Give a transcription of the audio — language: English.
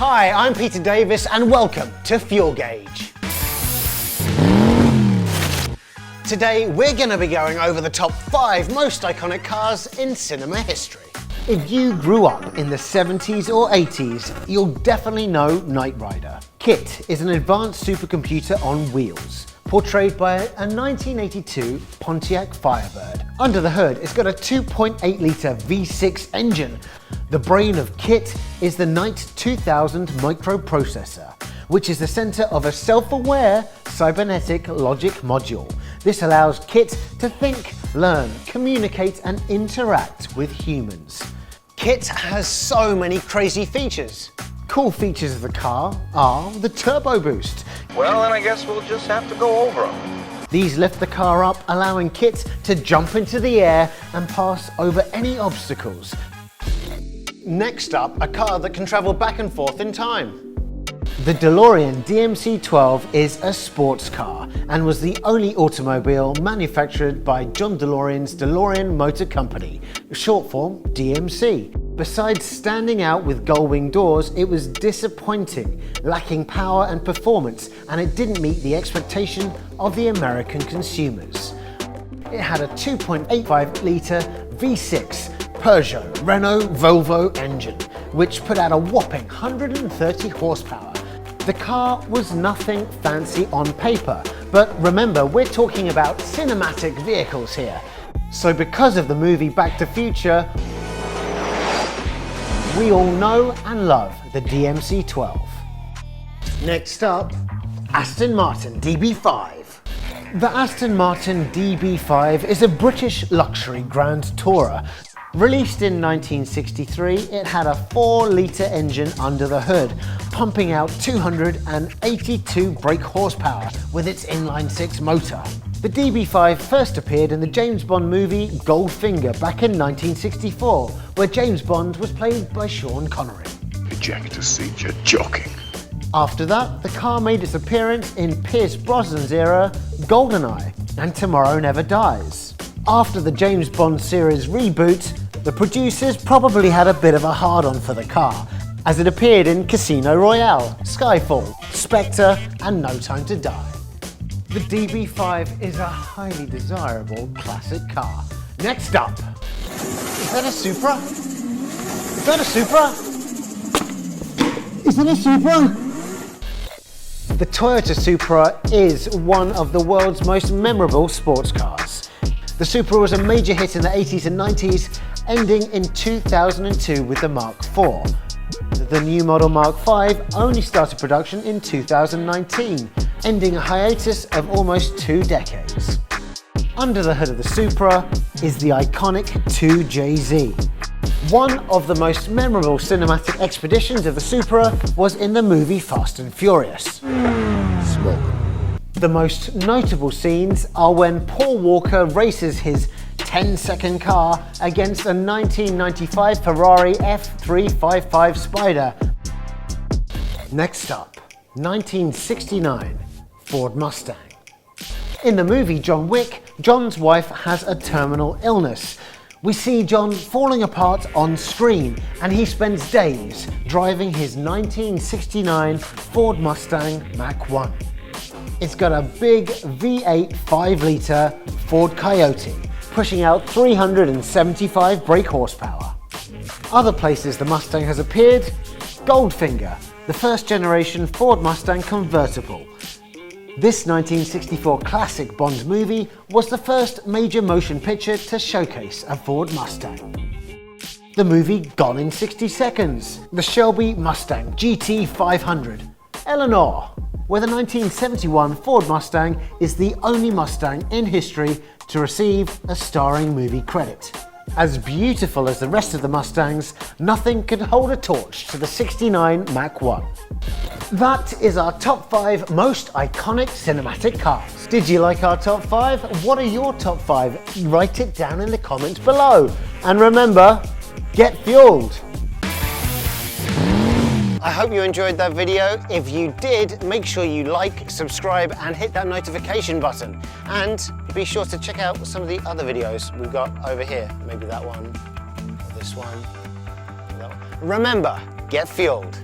Hi, I'm Peter Davis and welcome to Fuel Gauge. Today we're going to be going over the top 5 most iconic cars in cinema history. If you grew up in the 70s or 80s, you'll definitely know Knight Rider. KITT is an advanced supercomputer on wheels, portrayed by a 1982 Pontiac Firebird. Under the hood, it's got a 2.8-litre V6 engine. The brain of KITT is the Knight 2000 microprocessor, which is the centre of a self-aware cybernetic logic module. This allows KITT to think, learn, communicate and interact with humans. KITT has so many crazy features. Cool features of the car are the turbo boost. Well, then I guess we'll just have to go over them. These lift the car up, allowing KITT to jump into the air and pass over any obstacles. Next up, a car that can travel back and forth in time. The DeLorean DMC 12 is a sports car and was the only automobile manufactured by John DeLorean's DeLorean Motor Company, short form DMC. Besides standing out with gull-wing doors, it was disappointing, lacking power and performance, and it didn't meet the expectation of the American consumers. It had a 2.85-litre V6 Peugeot, Renault, Volvo engine, which put out a whopping 130 horsepower. The car was nothing fancy on paper, but remember, we're talking about cinematic vehicles here. So because of the movie Back to the Future, we all know and love the DMC 12. Next up, Aston Martin DB5. The Aston Martin DB5 is a British luxury grand tourer. Released in 1963, it had a 4-litre engine under the hood, pumping out 282 brake horsepower with its inline-6 motor. The DB5 first appeared in the James Bond movie Goldfinger back in 1964, where James Bond was played by Sean Connery. Ejector seat, you're joking. After that, the car made its appearance in Pierce Brosnan's era GoldenEye and Tomorrow Never Dies. After the James Bond series reboot, the producers probably had a bit of a hard-on for the car, as it appeared in Casino Royale, Skyfall, Spectre and No Time to Die. The DB5 is a highly desirable classic car. Next up, is that a Supra? Is that a Supra? Is that a Supra? The Toyota Supra is one of the world's most memorable sports cars. The Supra was a major hit in the 80s and 90s, ending in 2002 with the Mark IV. The new model Mark V only started production in 2019, ending a hiatus of almost 2 decades. Under the hood of the Supra is the iconic 2JZ. One of the most memorable cinematic expeditions of the Supra was in the movie Fast and Furious. Smoke. The most notable scenes are when Paul Walker races his 10-second car against a 1995 Ferrari F355 Spider. Next up, 1969 Ford Mustang. In the movie John Wick, John's wife has a terminal illness. We see John falling apart on screen, and he spends days driving his 1969 Ford Mustang Mach-1. It's got a big V8 5-litre Ford Coyote, pushing out 375 brake horsepower. Other places the Mustang has appeared: Goldfinger, the first generation Ford Mustang convertible. This 1964 classic Bond movie was the first major motion picture to showcase a Ford Mustang. The movie Gone in 60 Seconds, the Shelby Mustang GT 500, Eleanor, where the 1971 Ford Mustang is the only Mustang in history to receive a starring movie credit. As beautiful as the rest of the Mustangs, nothing could hold a torch to the 69 Mach-1. That is our top 5 most iconic cinematic cars. Did you like our top 5? What are your top 5? Write it down in the comments below. And remember, get fueled! I hope you enjoyed that video. If you did, make sure you like, subscribe and hit that notification button. And be sure to check out some of the other videos we've got over here. Maybe that one, or this one, or that one. Remember, get fueled.